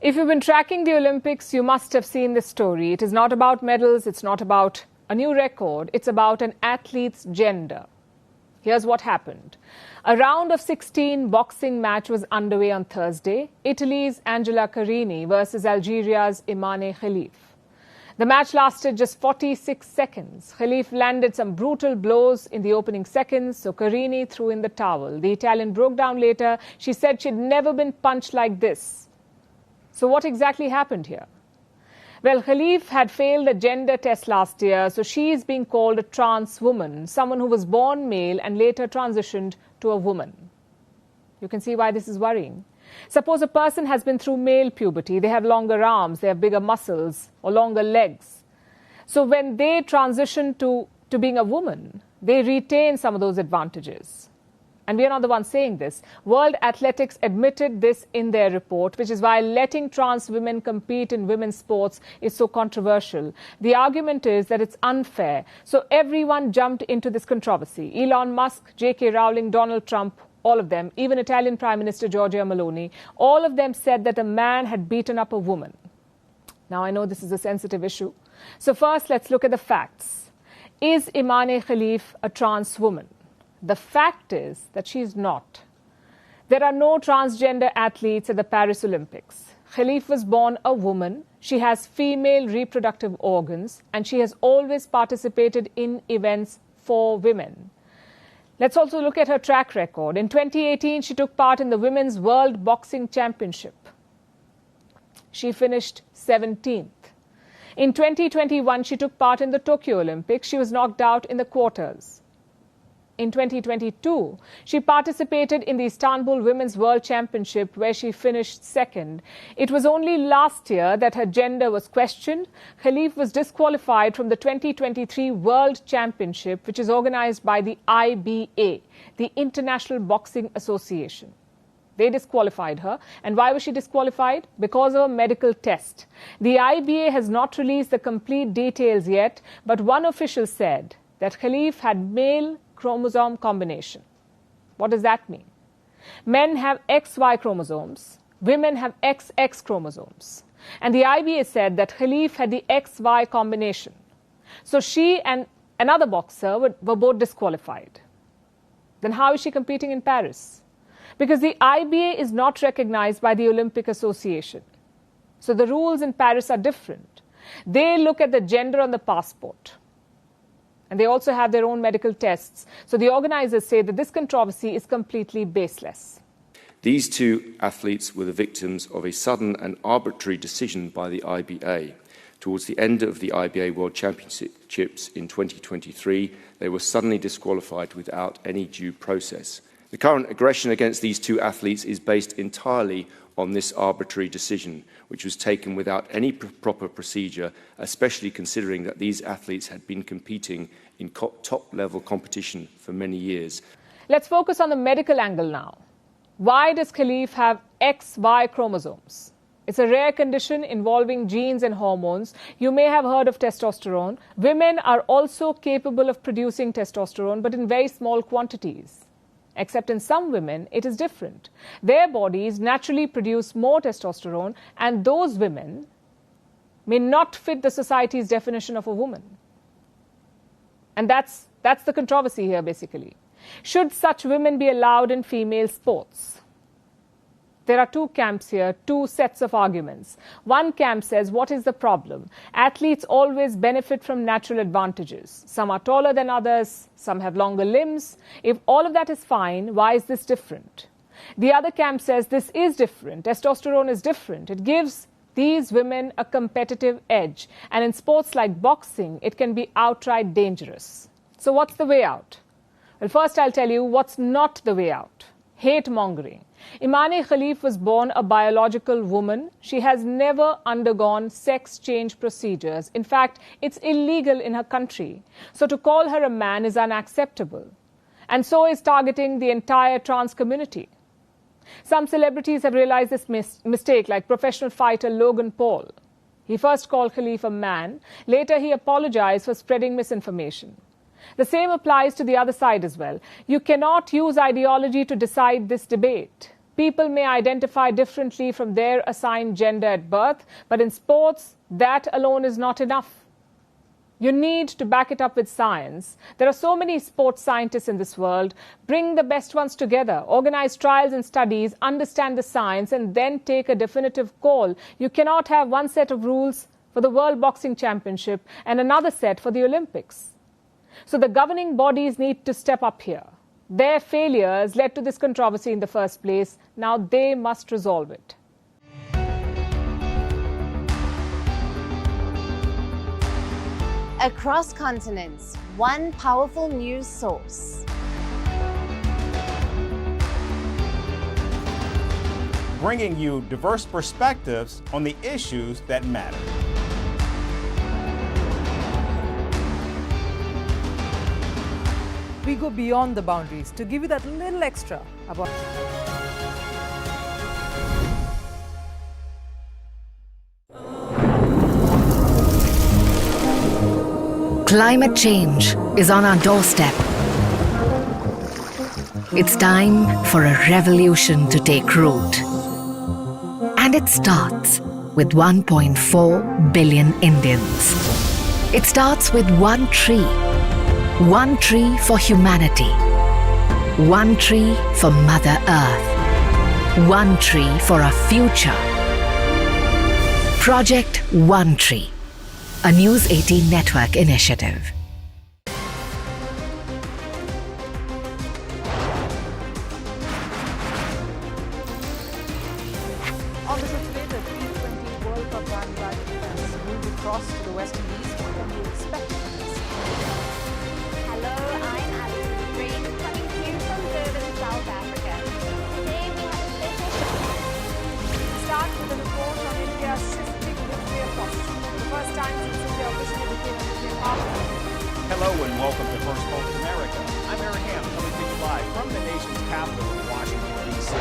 If you've been tracking the Olympics, you must have seen this story. It is not about medals, it's not about a new record, it's about an athlete's gender. Here's what happened. A round of 16 boxing match was underway on Thursday. Italy's Angela Carini versus Algeria's Imane Khelif. The match lasted just 46 seconds. Khelif landed some brutal blows in the opening seconds, so Carini threw in the towel. The Italian broke down later. She said she'd never been punched like this. So what exactly happened here? Well, Khelif had failed a gender test last year, so she is being called a trans woman, someone who was born male and later transitioned to a woman. You can see why this is worrying. Suppose a person has been through male puberty, they have longer arms, they have bigger muscles or longer legs. So when they transition to being a woman, they retain some of those advantages. And we are not the ones saying this. World Athletics admitted this in their report, which is why letting trans women compete in women's sports is so controversial. The argument is that it's unfair. So everyone jumped into this controversy. Elon Musk, J.K. Rowling, Donald Trump, all of them, even Italian Prime Minister Giorgia Meloni, all of them said that a man had beaten up a woman. Now, I know this is a sensitive issue. So first, let's look at the facts. Is Imane Khelif a trans woman? The fact is that she is not. There are no transgender athletes at the Paris Olympics. Khelif was born a woman. She has female reproductive organs, and she has always participated in events for women. Let's also look at her track record. In 2018, she took part in the Women's World Boxing Championship. She finished 17th. In 2021, she took part in the Tokyo Olympics. She was knocked out in the quarters. In 2022, she participated in the Istanbul Women's World Championship, where she finished second. It was only last year that her gender was questioned. Khelif was disqualified from the 2023 World Championship, which is organized by the IBA, the International Boxing Association. They disqualified her. And why was she disqualified? Because of a medical test. The IBA has not released the complete details yet, but one official said that Khelif had male chromosome combination. What does that mean? Men have XY chromosomes, women have XX chromosomes. And the IBA said that Khelif had the XY combination. So she and another boxer were both disqualified. Then how is she competing in Paris? Because the IBA is not recognized by the Olympic Association. So the rules in Paris are different. They look at the gender on the passport. And they also have their own medical tests. So the organizers say that this controversy is completely baseless. These two athletes were the victims of a sudden and arbitrary decision by the IBA. Towards the end of the IBA World Championships in 2023, they were suddenly disqualified without any due process. The current aggression against these two athletes is based entirely on this arbitrary decision, which was taken without any proper procedure, especially considering that these athletes had been competing in top-level competition for many years. Let's focus on the medical angle now. Why does Khelif have XY chromosomes? It's a rare condition involving genes and hormones. You may have heard of testosterone. Women are also capable of producing testosterone, but in very small quantities. Except in some women, it is different. Their bodies naturally produce more testosterone, and those women may not fit the society's definition of a woman. And that's the controversy here, basically. Should such women be allowed in female sports? There are two camps here, two sets of arguments. One camp says, what is the problem? Athletes always benefit from natural advantages. Some are taller than others, some have longer limbs. If all of that is fine, why is this different? The other camp says this is different. Testosterone is different. It gives these women a competitive edge. And in sports like boxing, it can be outright dangerous. So what's the way out? Well, first I'll tell you what's not the way out. Hate-mongering. Imane Khelif was born a biological woman. She has never undergone sex change procedures. In fact, it's illegal in her country. So to call her a man is unacceptable. And so is targeting the entire trans community. Some celebrities have realized this mistake, like professional fighter Logan Paul. He first called Khelif a man. Later, he apologized for spreading misinformation. The same applies to the other side as well. You cannot use ideology to decide this debate. People may identify differently from their assigned gender at birth, but in sports, that alone is not enough. You need to back it up with science. There are so many sports scientists in this world. Bring the best ones together, organize trials and studies, understand the science, and then take a definitive call. You cannot have one set of rules for the World Boxing Championship and another set for the Olympics. So the governing bodies need to step up here. Their failures led to this controversy in the first place. Now they must resolve it. Across continents, one powerful news source. Bringing you diverse perspectives on the issues that matter. We go beyond the boundaries to give you that little extra about. Climate change is on our doorstep. It's time for a revolution to take root. And it starts with 1.4 billion Indians. It starts with one tree. One tree for humanity. One tree for Mother Earth. One tree for our future. Project One Tree, a News 18 network initiative. On the show today, the T20 World Cup bandwagon has moved across to the West Indies. What can we expect from this? Hello, I'm Alison Green, coming to you from Durban, South Africa. Today we have a special show. Start with a report on India's shifting nuclear posture. The first time since India officially became a nuclear power. Hello and welcome to First Pulse America. I'm Aaron Ham, coming to you live from the nation's capital in Washington, D.C.